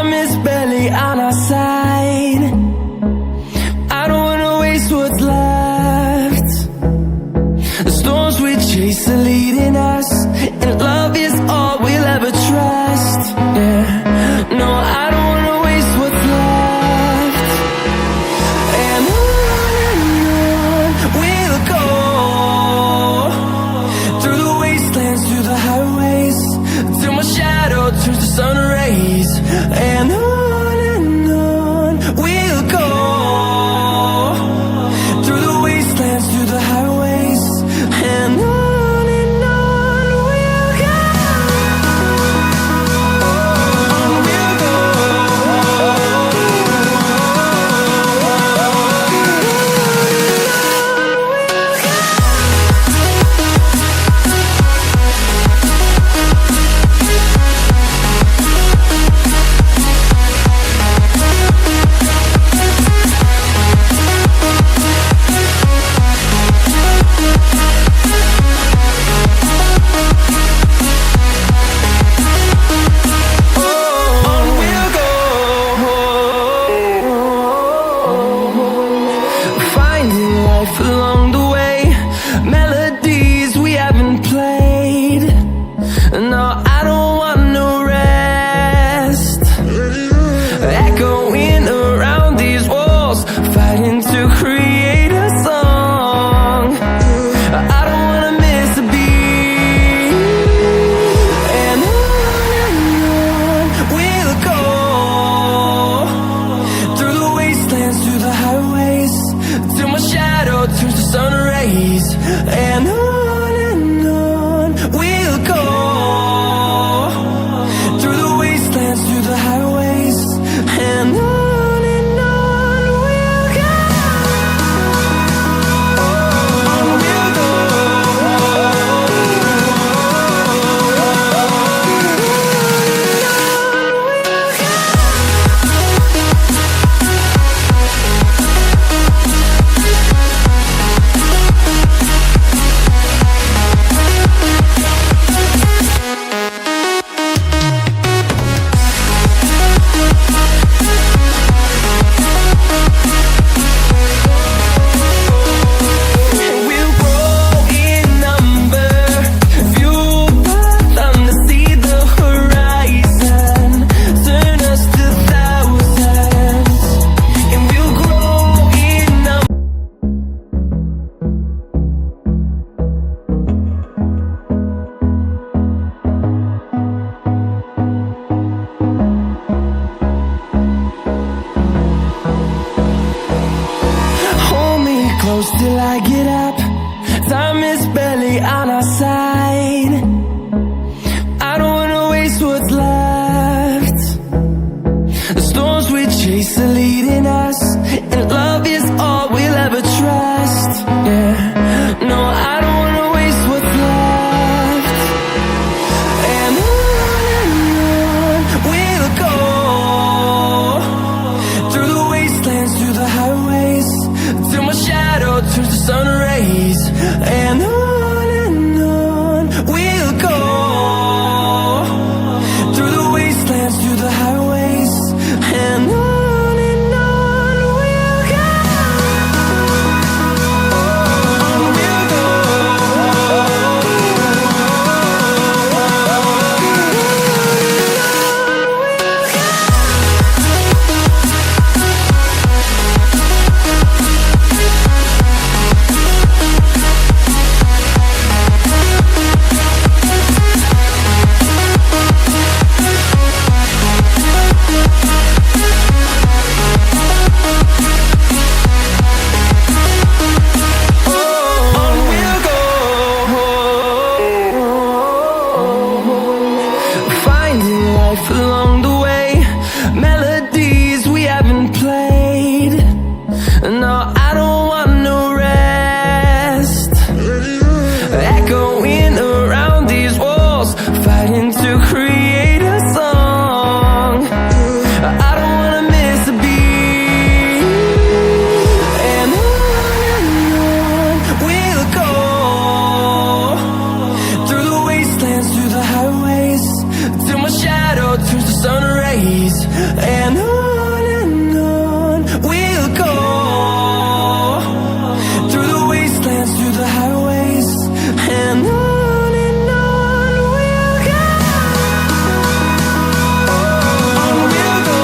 time is barely on our side. I don't wanna waste what's left. The storms we chase are leading us, and love is all we'll ever trust. Yeah, no, I don't wanna waste what's left. And on we'll go, through the wastelands, through the highways, till my shadow turns to sun rays. And on we'll go, through the wastelands, through the highways, and on we'll go. and on we'll go, through the wastelands, through the highways, and on we'll go, on we'll go.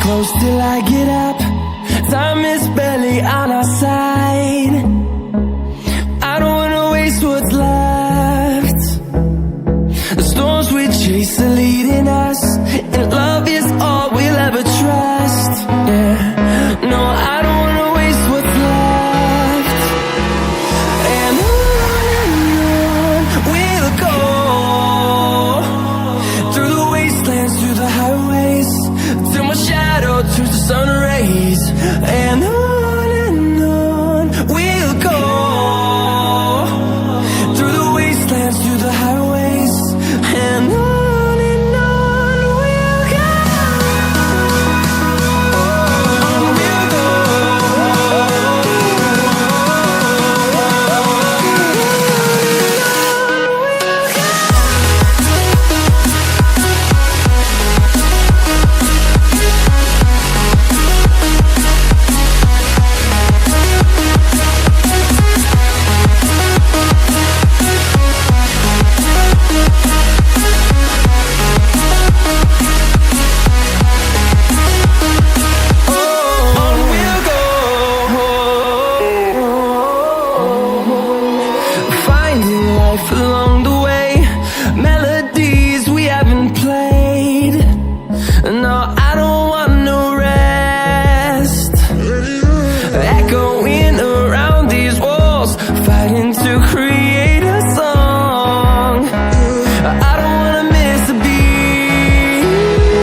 Close till I get up. Time is barely on our side. I don't wanna waste what's left. The storms we chase are leading us, and love is all we'll ever trust. Yeah, no, I don't wanna waste what's left. And on we'll go, through the wastelands, through the highways, till my shadow turns to sun rays, and